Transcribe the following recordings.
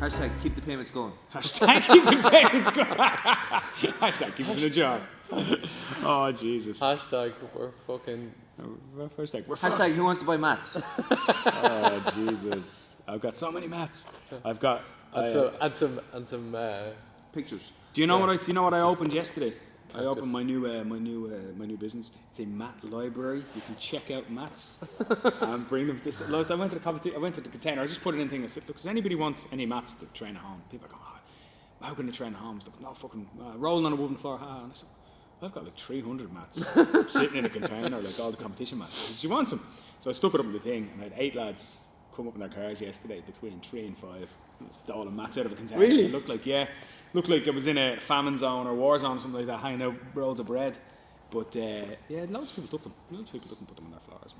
Hashtag keep the payments going. Hashtag keep the payments going. Hashtag keep us in a job. Oh, Jesus. Hashtag we're fucking... Hashtag who wants to buy mats? Oh, Jesus. I've got so many mats. I've got... and some Pictures. Do you know what I opened yesterday? I opened my new business. It's a mat library. You can check out mats and bring them to this. I went to the container. I just put it in thing. I said, look, does anybody want any mats to train at home? People go, how can they train at home? I was like, no, fucking rolling on a wooden floor. And I said, I've got like 300 mats sitting in a container, like all the competition mats. Did you want some? So I stuck it up in the thing, and I had 8 lads come up in their cars yesterday between 3 and 5. All the mats out of a container. Really? It looked like it was in a famine zone or war zone or something like that, hanging out rolls of bread. But loads of people took them. Loads of people took and put them on their floors.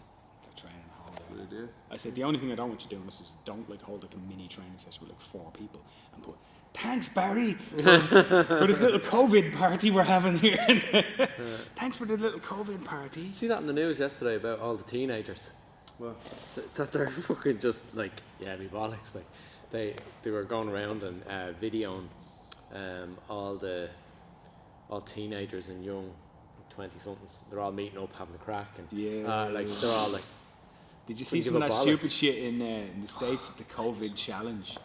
They're training at home. Good idea. I said the only thing I don't want you doing is don't like hold like a mini training session with like 4 people and put thanks Barry for this little COVID party we're having here. Thanks for the little COVID party. See that in the news yesterday about all the teenagers? What? That they're fucking just like, yeah, me bollocks. Like they were going around and videoing all teenagers and young 20-somethings. They're all meeting up, having a crack, and they're all like. Did you see some of that stupid shit in the States? It's the COVID challenge.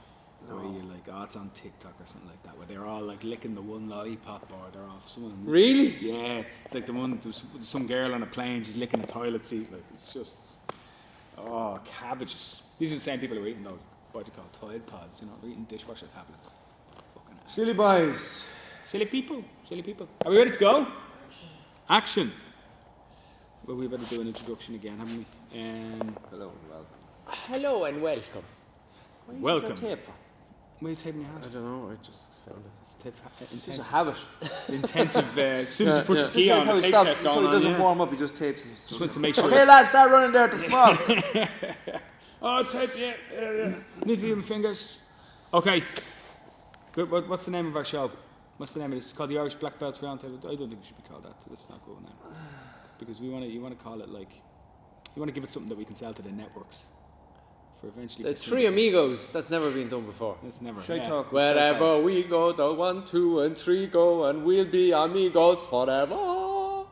Where you like, it's on TikTok or something like that, where they're all like licking the one lollipop or they're off someone. Really? Yeah, it's like the one, there's some girl on a plane, she's licking a toilet seat. Like, it's just, cabbages. These are the same people who are eating those, what do you call Tide Pods, eating dishwasher tablets. Fucking ass. Silly boys. Silly people. Are we ready to go? Action. Well, we better do an introduction again, haven't we? Hello and welcome. Welcome. Tape for? Why are you taping your hands? I don't know. I just found it. It's tape, Just a intensive. habit. Intensive. As soon as he puts his Just key like on, how the he tape stops, starts so going he doesn't on. warm up, he just tapes. Just wants to make sure. Okay, lads, start running there at the front. Oh, tape, yeah. Need to be with fingers. Okay. Good. What's the name of our show? What's the name of this? It's called the Irish Black Belts Roundtable. I don't think it should be called that. That's not good now. Because you want to call it like, you want to give it something that we can sell to the networks. For eventually. The Three Amigos. That's never been done before. That's never. Shy talk. Wherever we go, the 1, 2, and 3 go, and we'll be amigos forever. No.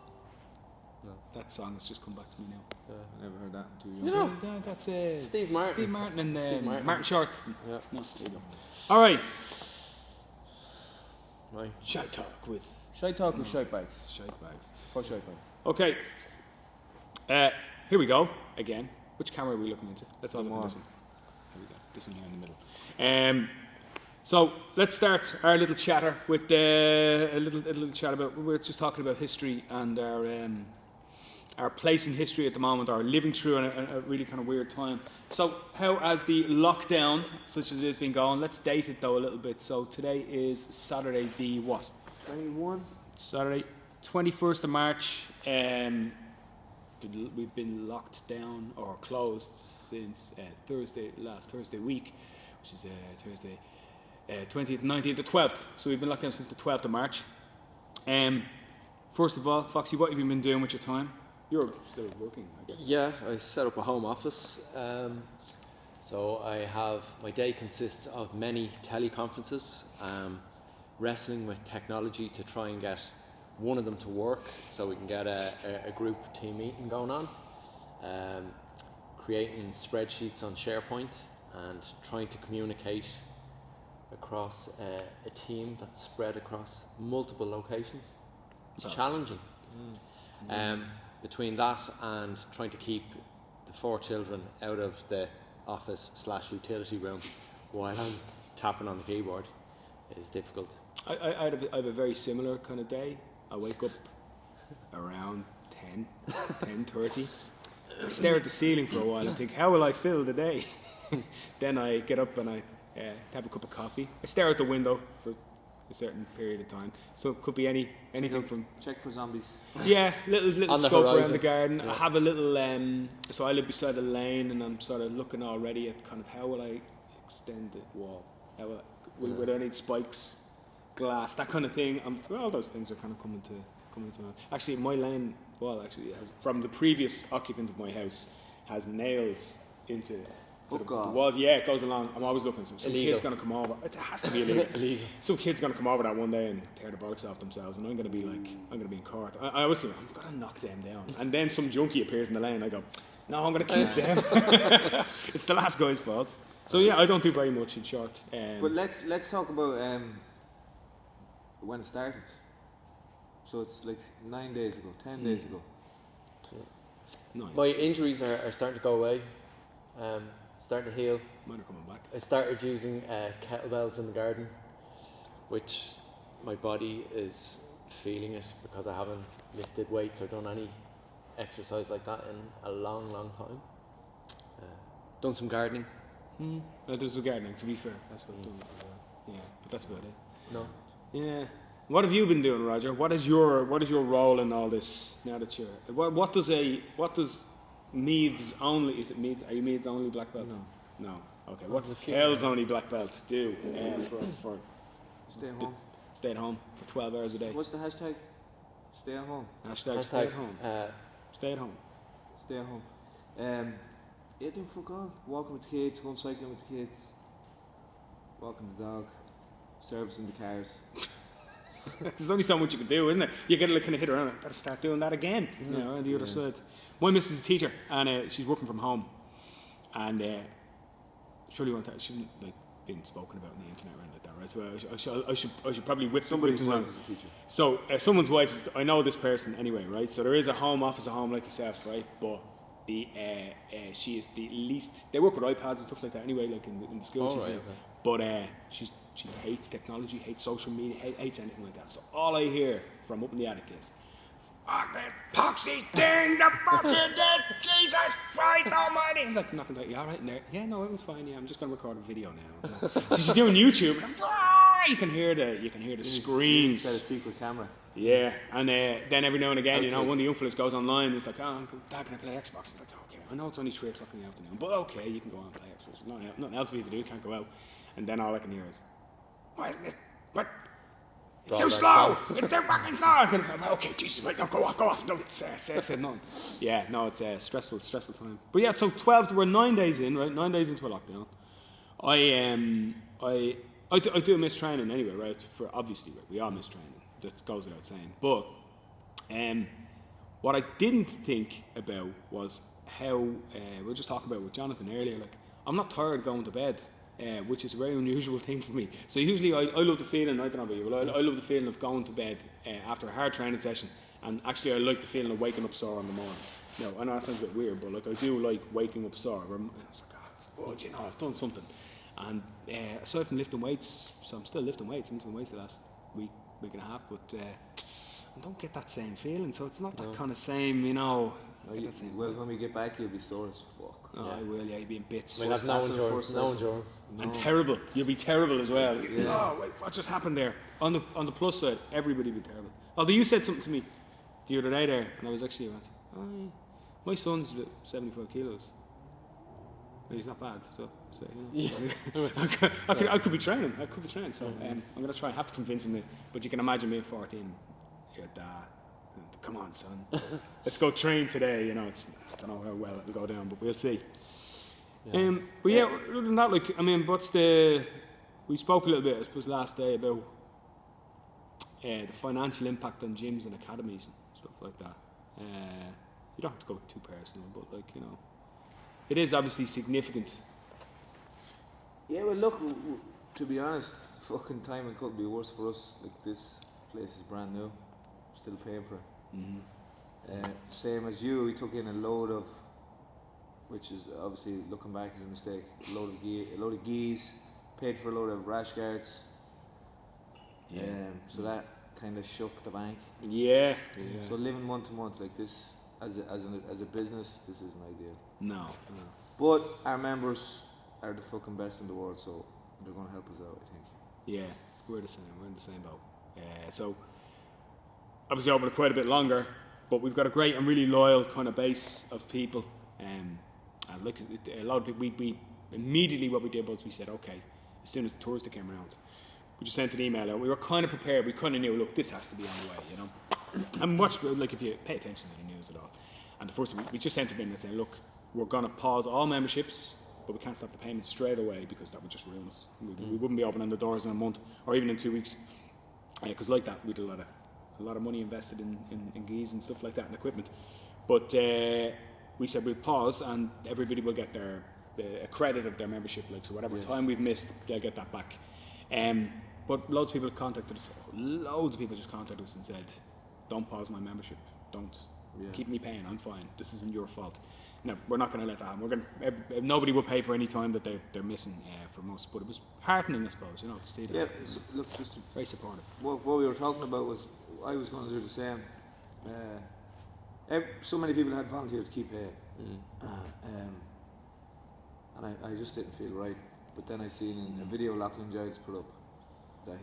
That song has just come back to me now. I never heard that until You you. know, That's Steve Martin. Steve Martin and Steve Martin. Martin Short. Yeah. No, there you go. All right. Right. Shy talk with Shy talk with shy bags. shy bags. For shy bags. Okay. Here we go again. Which camera are we looking into? Let's all look at this one. Here we go. This one here in the middle. So let's start our little chatter with a little chat about. We're just talking about history and our place in history at the moment, our living through a really kind of weird time. So how has the lockdown, such as it has been going? Let's date it though a little bit. So today is Saturday the what? 21. Saturday, 21st of March. We've been locked down or closed since last Thursday week, which is Thursday, 20th, 19th, the 12th. So we've been locked down since the 12th of March. First of all, Foxy, what have you been doing with your time? You're still working, I guess. Yeah, I set up a home office. So I have, my day consists of many teleconferences, wrestling with technology to try and get one of them to work so we can get a group team meeting going on, creating spreadsheets on SharePoint and trying to communicate across a team that's spread across multiple locations. It's challenging. Between that and trying to keep the 4 children out of the office/utility room while I'm tapping on the keyboard is difficult. I have a very similar kind of day. I wake up around 10:30. I stare at the ceiling for a while and think, how will I fill the day? Then I get up and I have a cup of coffee. I stare out the window for a certain period of time. So it could be anything from... Check for zombies. Yeah, little On the scope around horizon. the garden. Yeah. I have a little... so I live beside a lane and I'm sort of looking already at kind of how will I extend the wall? Will I need spikes? Glass, that kind of thing. All those things are kind of coming to mind. Actually, my lane wall has, from the previous occupant of my house, has nails into instead of Fuck the off. wall. Yeah, it goes along. I'm always looking. Some Illegal. kid's going to come over. It has to be illegal. Illegal. Some kid's going to come over that one day and tear the bollocks off themselves, and I'm going to be like, I'm going to be in court. I always think, I'm going to knock them down. And then some junkie appears in the lane. I go, no, I'm going to keep them. It's the last guy's fault. So yeah, I don't do very much in short. But let's talk about when it started. So it's like 9 days ago, 10 days ago. no, My injuries are starting to go away, starting to heal. mine are coming back. I started using kettlebells in the garden, which my body is feeling it because I haven't lifted weights or done any exercise like that in a long, long time. Done some gardening. There's a gardening, to be fair. That's what I've done. Yeah, but that's about it. No. Yeah. What have you been doing, Roger? What is your role in all this now that you're? What does Meath's only? Is it Meath's? Are you Meath's only black belt? No. Okay. What does Kel's only black belt do for Stay at home. stay at home for 12 hours a day? What's the hashtag? Stay at home. Hashtag stay at home. Stay at home. Stay at home. Yeah, doing fuck all. Walking with the kids, going cycling with the kids, walking the dog, servicing the cars. There's only so much you can do, isn't it? You get to kind of hit around. Better start doing that again. You know, on the other side. My missus is a teacher, and she's working from home, and surely shouldn't like been spoken about on the internet or anything like that, right? So I should probably whip Somebody's them wife around. is a teacher. So someone's wife is. I know this person anyway, right? So there is a home office at home like yourself, right? But she is the least. They work with iPads and stuff like that anyway, like in the school. Oh, right, okay. But she hates technology, hates social media, hates anything like that. So all I hear from up in the attic is, "Fuck that poxy thing, the fucking dead, Jesus Christ Almighty!" I was like, "Knocking down, you all right in there?" "Yeah, no, everyone's fine. Yeah, I'm just gonna record a video now." So she's doing YouTube. And you can hear the screams. She's got a secret camera. Yeah, and then every now and again, you know, one of the young fellas goes online. It's like, "Oh, Dad, can I play Xbox?" It's like, "Okay, I know it's only 3 o'clock in the afternoon, but okay, you can go on and play Xbox. Nothing else for you to do. You can't go out." And then all I can hear is, "Why isn't this? What? It's too slow. It's too fucking slow." I can, okay, Jesus, right, no, go off. Don't say nothing. Yeah, no, it's a stressful time. But yeah, so 12. We're 9 days in, right? 9 days into a lockdown. I do miss training anyway, right? For obviously, right, we all miss training. That goes without saying. But what I didn't think about was how we were just talking about with Jonathan earlier. Like, I'm not tired going to bed, which is a very unusual thing for me. So usually I love the feeling. I don't know about you, but I love the feeling of going to bed after a hard training session. And actually, I like the feeling of waking up sore in the morning. Now, I know that sounds a bit weird, but like I do like waking up sore. I was like, oh, you know, I've done something. And aside from lifting weights, so I'm still lifting weights. I'm lifting weights the last week and a half, but I don't get that same feeling. So it's not that kind of same, you know. Well, when we get back, you'll be sore as fuck. Oh, I will. Yeah, you'll be in bits. We'll have no After the endurance. first No session. endurance. And terrible. You'll be terrible as well. Yeah. Oh, wait, what just happened there? On the plus side, everybody will be terrible. Although you said something to me the other day there, and I was actually went, oh yeah, my son's about 75 kilos. Well, he's not bad, so you know. I could be training. So I'm going to try. I have to convince him. But you can imagine me at 14. You're dad. Come on, son. Let's go train today. You know, I don't know how well it'll go down, but we'll see. Yeah. But yeah, other than that, like, I mean, we spoke a little bit, I suppose, last day about the financial impact on gyms and academies and stuff like that. You don't have to go too personal, but like, you know, it is obviously significant. Yeah, well, look, to be honest, fucking timing couldn't be worse for us. Like, this place is brand new, still paying for it. Same as you, we took in a load of, which is obviously looking back is a mistake. A load of geese, paid for a load of rash guards. So that kind of shook the bank. Yeah. So living month to month like this, as a business, this isn't ideal. No. But our members are the fucking best in the world, so they're going to help us out, I think. Yeah, we're the same. We're in the same boat. So obviously open it quite a bit longer, but we've got a great and really loyal kind of base of people. And look, a lot of people. We immediately what we did was we said, okay, as soon as the Thursday came around, we just sent an email out. We were kind of prepared. We kind of knew, look, this has to be on the way, you know. And watch, like, if you pay attention to the news at all. And the first we just sent it in and said, look, we're going to pause all memberships but we can't stop the payment straight away because that would just ruin us. We wouldn't be opening the doors in a month or even in 2 weeks. Because like that, we did a lot of money invested in geese and stuff like that and equipment. But we said we'll pause and everybody will get a credit of their membership. Like, so whatever time we've missed, they'll get that back. But loads of people contacted us. Loads of people just contacted us and said, "Don't pause my membership. Don't keep me paying. I'm fine. This isn't your fault." No, we're not going to let that happen. Nobody will pay for any time that they're missing from us. But it was heartening, I suppose, to see that. Yeah, so look, just very supportive. What we were talking about was I was going to do the same. So many people had volunteered to keep paying, and I just didn't feel right. But then I seen in a video Lachlan Giles put up that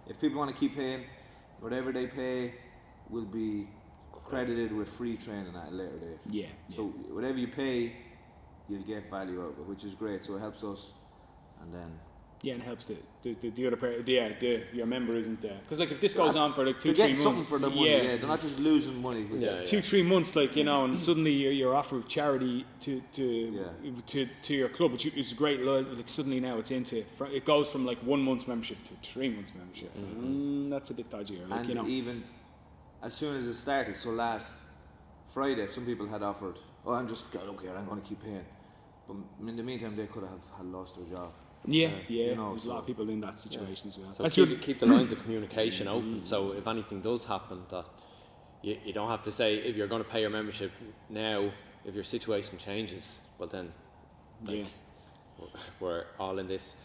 if people want to keep paying, whatever they pay will be credited with free training at a later date. Yeah. So whatever you pay, you'll get value out of it, which is great. So it helps us, and then and it helps the other player. Your member isn't because like if this goes on for like 2-3 months, they get something for the money. They're not just losing money. 2-3 months, like and suddenly you're offered charity to your club, which is great. Like suddenly now it goes from like 1 month's membership to 3 months membership. That's a bit dodgier. Like, and even as soon as it started, so last Friday, some people had offered, I'm just going to keep paying. But in the meantime, they could have had lost their job. There's a lot of people in that situation as well. So keep the lines of communication open, so if anything does happen, that you don't have to say, if you're going to pay your membership now, if your situation changes, well then, we're all in this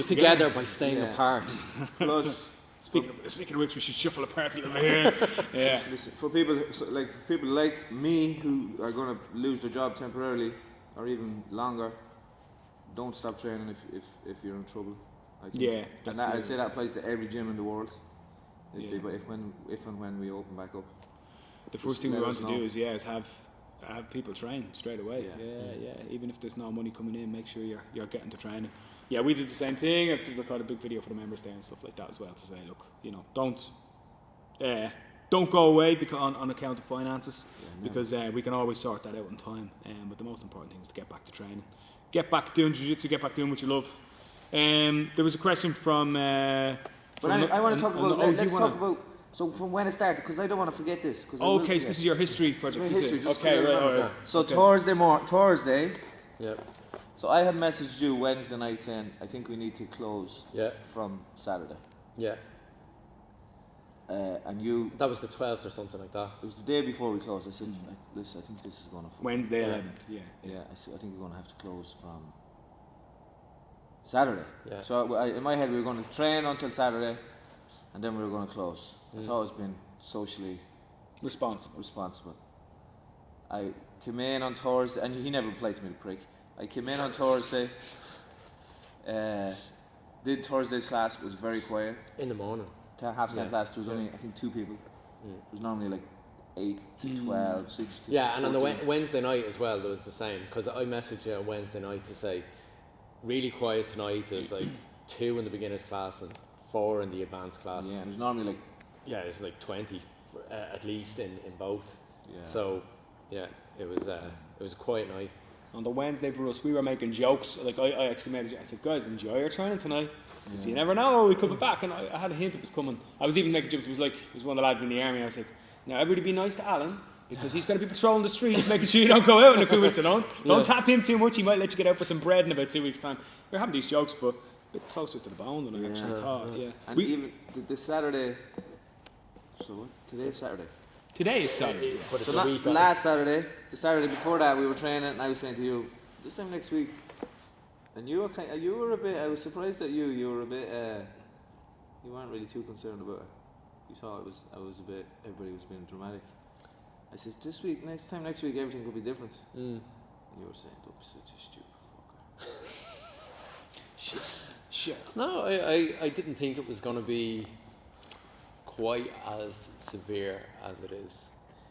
together by staying apart. Plus, Speaking of which, we should shuffle apart a little bit here. Listen, for people like me who are going to lose their job temporarily or even longer, don't stop training if you're in trouble. I think. And I'd say that applies to every gym in the world. If and when we open back up, the first thing we want to do is have people train straight away. Even if there's no money coming in, make sure you're getting to training. Yeah, we did the same thing. I recorded a big video for the members there and stuff like that as well to say, look, don't go away on account of finances because we can always sort that out in time. But the most important thing is to get back to training, get back doing jiu-jitsu, get back doing what you love. There was a question from. I want to talk about. Let's talk about. So from when it started, because I don't want to forget this. So this is your history project. Right. So Thursday. Yep. So I had messaged you Wednesday night saying I think we need to close from Saturday. Yeah. And you... That was the 12th or something like that. It was the day before we closed. I said, listen, I think this is going to... Wednesday 11th, I think we're going to have to close from Saturday. Yeah. So in my head we were going to train until Saturday and then we were going to close. That's always been socially... Responsible. I came in on Thursday, and he never replied to me, the prick. I came in on Thursday, did Thursday's class, was very quiet. In the morning. Half time class, there was only, I think, 2 people. There was normally like 8 to 12, 6 to 14. And on the Wednesday night as well, there was the same. Because I messaged you on Wednesday night to say, really quiet tonight, there's like 2 in the beginner's class and 4 in the advanced class. Yeah, and there's normally like... Yeah, there's like 20 at least in both. Yeah. So, it was a quiet night. On the Wednesday for us, we were making jokes. Like I actually made a joke. I said, guys, enjoy your training tonight. Because you never know, we could be back. And I had a hint it was coming. I was even making jokes. It was one of the lads in the army. I said, now everybody be nice to Alan, because he's going to be patrolling the streets, making sure you don't go out in a quick. So don't tap him too much. He might let you get out for some bread in about 2 weeks' time. We're having these jokes, but a bit closer to the bone than I actually thought. Yeah. And even the Saturday... So what? Today is Saturday. Today is Saturday. But so last Saturday, the Saturday before that, we were training, and I was saying to you, this time next week, and you were a bit. I was surprised at you. You were a bit. You weren't really too concerned about it. You thought I was a bit. Everybody was being dramatic. I said, next time next week, everything could be different. And you were saying, "Don't be such a stupid fucker." Shit. No, I didn't think it was going to be quite as severe as it is.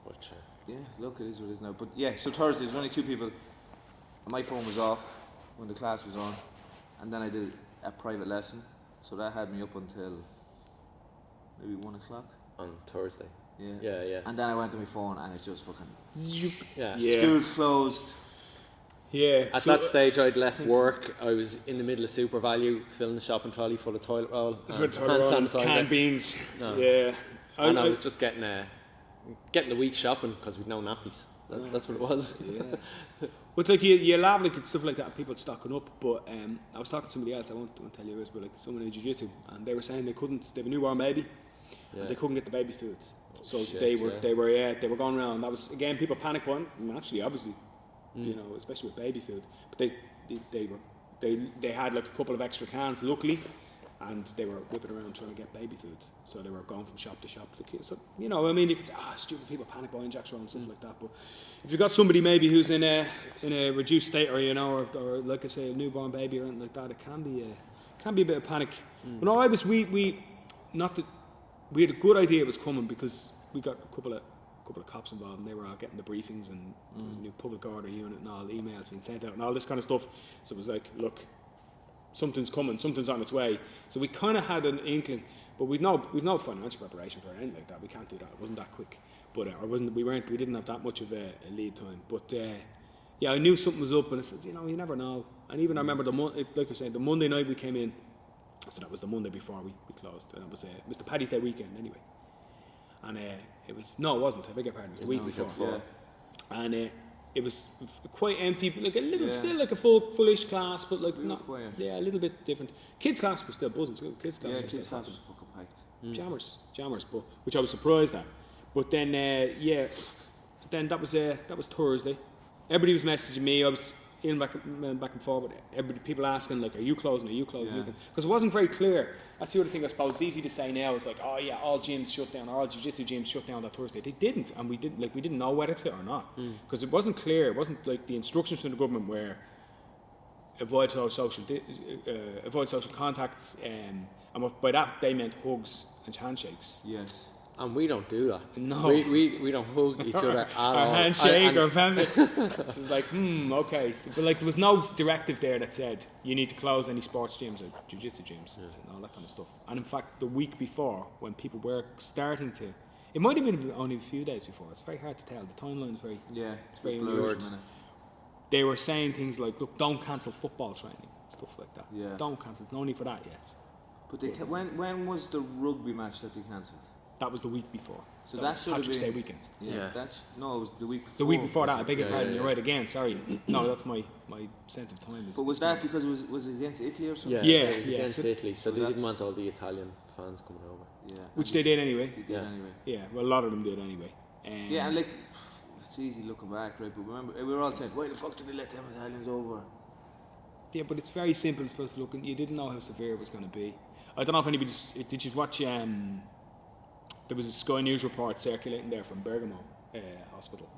But yeah, look, it is what it is now. But yeah, so Thursday, there's only 2 people. And my phone was off when the class was on. And then I did a private lesson. So that had me up until maybe 1 o'clock. On Thursday. Yeah. And then I went to my phone and it's just fucking... Yeah. School's closed. Yeah. At that stage, I'd left work. I was in the middle of Super Value, filling the shopping trolley full of toilet roll and hand sanitizer. Canned beans. No. Yeah. And I was just getting the week shopping because we'd no nappies. That's what it was. Yeah. But like you laugh like stuff like that, people stocking up. But I was talking to somebody else. I won't tell you this, but like someone in jiu-jitsu, and they were saying they have a newborn baby, and they couldn't get the baby food. So they were going around. That was again people panic buying. Naturally, obviously, you know, especially with baby food. But they had like a couple of extra cans, luckily, and they were whipping around trying to get baby food. So they were going from shop to shop. So you know, I mean, you could say, stupid people panic buying Jack's and stuff like that. But if you've got somebody maybe who's in a reduced state, or you know, or like I say, a newborn baby or anything like that, it can be a bit of panic. But no, we had a good idea it was coming because we got a couple of cops involved, and they were all getting the briefings, and there was a new public order unit and all emails being sent out and all this kind of stuff. So it was like, look, something's coming, something's on its way. So we kind of had an inkling, but we've no financial preparation for anything like that. We can't do that. It wasn't that quick, but we didn't have that much of a lead time. But yeah, I knew something was up, and I said, you know, you never know. And even I remember like you're saying, the Monday night we came in. So that was the Monday before we closed, and it was the Paddy's Day weekend anyway. And it wasn't. I beg your pardon. It was the week before. Yeah. And it was quite empty, like a little, still like a fullish class, but like not, quiet. Yeah, a little bit different. Kids class was still buzzing. Kids class was fucking packed. Jammers, but which I was surprised at. But then then that was Thursday. Everybody was messaging me. I was in back and forward. People asking like, "Are you closing? Because it wasn't very clear. That's the other thing I suppose. It's easy to say now. It's like, oh yeah, all gyms shut down, or all jiu-jitsu gyms shut down that Thursday. They didn't, and we didn't know whether to or not because it wasn't clear. It wasn't like the instructions from the government were avoid social contacts, and by that they meant hugs and handshakes. Yes. And we don't do that. No. We don't hug each other at all. Or handshake or family. So it's like, okay. So, but like there was no directive there that said you need to close any sports gyms or jiu-jitsu gyms and all that kind of stuff. And in fact, the week before, when people were starting to, it might have been only a few days before. It's very hard to tell. The timeline is very blurred. They were saying things like, look, don't cancel football training, stuff like that. Yeah. Don't cancel. It's no need for that yet. But when was the rugby match that they cancelled? That was the week before. So that should have been Day weekend. Yeah. It was the week before. The week before that. I beg your pardon. You're right again. Sorry. No, that's my sense of time. But was that because it was against Italy or something? Yeah, it was against Italy. So they didn't want all the Italian fans coming over. Yeah. Which they did anyway. Yeah. Well, a lot of them did anyway. Yeah, and like it's easy looking back, right? But remember, we were all saying, why the fuck did they let them Italians over? Yeah, but it's very simple. Supposed to look, and you didn't know how severe it was going to be. I don't know if anybody did you watch. There was a Sky News report circulating there from Bergamo hospital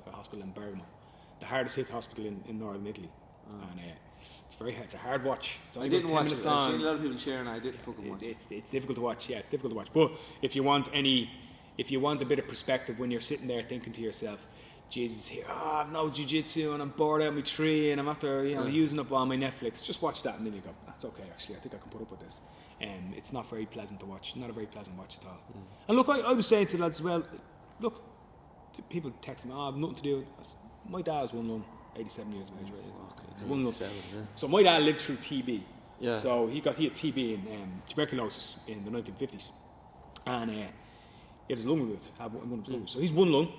in Bergamo, the hardest hit hospital in northern Italy, and it's very hard. It's a hard watch. It's only I didn't watch it. I've seen long. a lot of people sharing. I didn't fucking watch it. It's difficult to watch. Yeah, it's difficult to watch. But if you want a bit of perspective when you're sitting there thinking to yourself, Jesus, here, I've no jiu-jitsu and I'm bored out of my tree and I'm after using up all my Netflix. Just watch that and then you go, that's okay. Actually, I think I can put up with this. It's not very pleasant to watch. Not a very pleasant watch at all. And look, I was saying to the lads as well, look, people text me, I've nothing to do with this. My dad's 87 years of age, right? So my dad lived through TB. Yeah. So he had TB and tuberculosis in the 1950s. And he had his lung removed, one of his lungs. So he's one lung.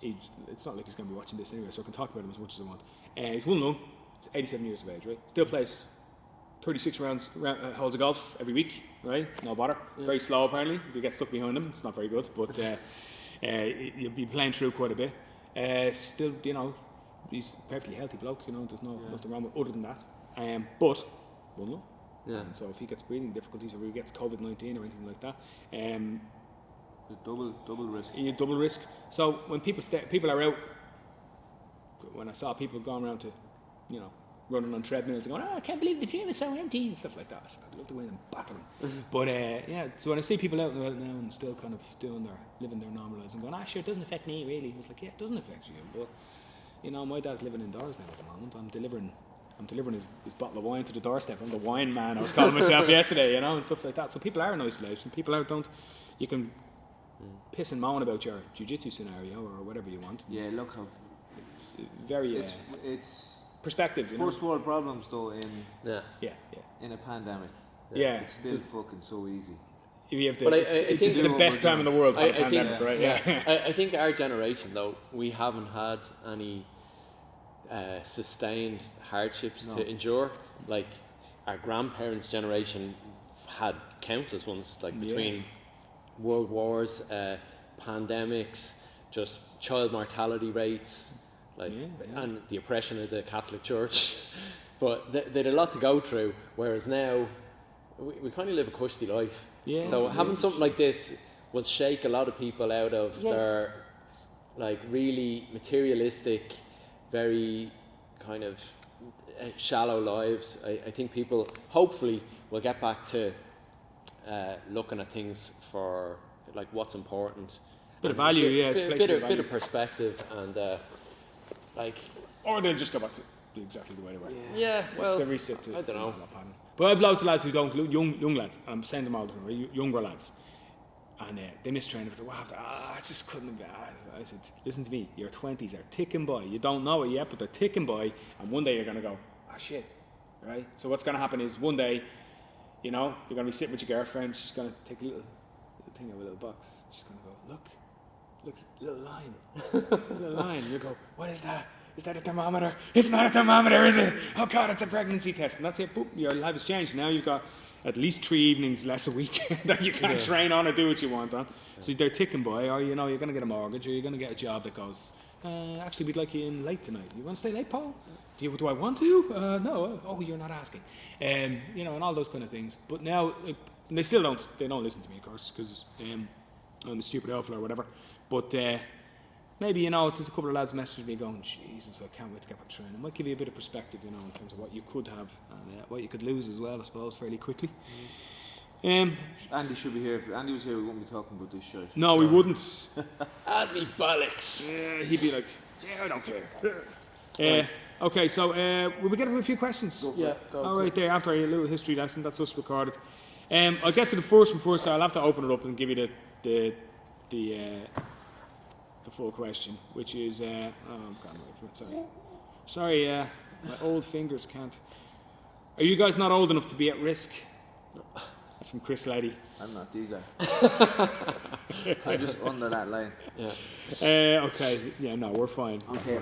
It's not like he's going to be watching this anyway, so I can talk about him as much as I want. He's one lung, he's 87 years of age, right? Still plays 36 rounds, holes of golf every week, right? No bother. Yeah. Very slow apparently. If you get stuck behind him, it's not very good, but you'll be playing through quite a bit. Still, he's a perfectly healthy bloke, there's nothing wrong with other than that. But one lung. Yeah. And so if he gets breathing difficulties or he gets COVID-19 or anything like that, double risk. You double risk. So when people are out, when I saw people going around to, running on treadmills and going, I can't believe the gym is so empty and stuff like that. So I'd love to win and back at them. But so when I see people out and about now and still kind of living their normal lives and going, sure, it doesn't affect me really. I was like, yeah, it doesn't affect you. But my dad's living indoors now at the moment. I'm delivering his bottle of wine to the doorstep. I'm the wine man, I was calling myself yesterday, and stuff like that. So people are in isolation. You can piss and moan about your jiu-jitsu scenario or whatever you want. Yeah, look how It's very It's perspective. You know? first world problems though Yeah. in a pandemic. Yeah. It's still fucking so easy. We have But I it's think the best time in the world for a pandemic, right? Yeah. I think our generation, though, we haven't had any sustained hardships to endure. Like our grandparents' generation had countless ones, like between world wars, pandemics, just child mortality rates, like and the oppression of the Catholic Church. But they had a lot to go through. Whereas now, we kind of live a cushy life. Yeah. So having something like this will shake a lot of people out of their like really materialistic, very kind of shallow lives. I think people hopefully will get back to looking at things for like what's important. Bit of value, Bit of perspective and like. Or they'll just go back to exactly the way they were. Yeah, well, They'll reset to I don't know. But I have loads of lads who don't, young lads, I'm saying them all the time, younger lads, and they miss training for the WAF. I just couldn't have. I said, listen to me, your 20s are ticking by. You don't know it yet, but they're ticking by, and one day you're going to go, shit, right? So what's going to happen is one day, you know, you're going to be sitting with your girlfriend, she's going to take a little thing out of a little box. She's going to go, look, little line. You go, what is that? Is that a thermometer? It's not a thermometer, is it? Oh God, it's a pregnancy test. And that's it, boom, your life has changed. Now you've got at least 3 evenings less a week that you can't train on or do what you want on. So they're ticking by, or you know, you're going to get a mortgage, or you're going to get a job that goes, actually we'd like you in late tonight. You want to stay late, Paul? Do I want to? No. Oh, you're not asking. You know, and all those kind of things. But now, and they still don't listen to me, of course, because I'm a stupid alpha or whatever. But maybe, you know, there's a couple of lads messaging me going, Jesus, I can't wait to get back training. It might give you a bit of perspective, you know, in terms of what you could have and what you could lose as well, I suppose, fairly quickly. Andy should be here. If Andy was here, we wouldn't be talking about this shit. No, we wouldn't. Andy bollocks. He'd be like, I don't care. Okay, so will we get a few questions? Go. All right, there, after a little history lesson, that's us recorded. I'll get to the first one first, so I'll have to open it up and give you the full question, which is I'm gone away from it. Sorry, my old fingers can't. Are you guys not old enough to be at risk? No. That's from Chris Lady. I'm not, these are. I'm just under that line. Okay, yeah, no, we're fine. Okay,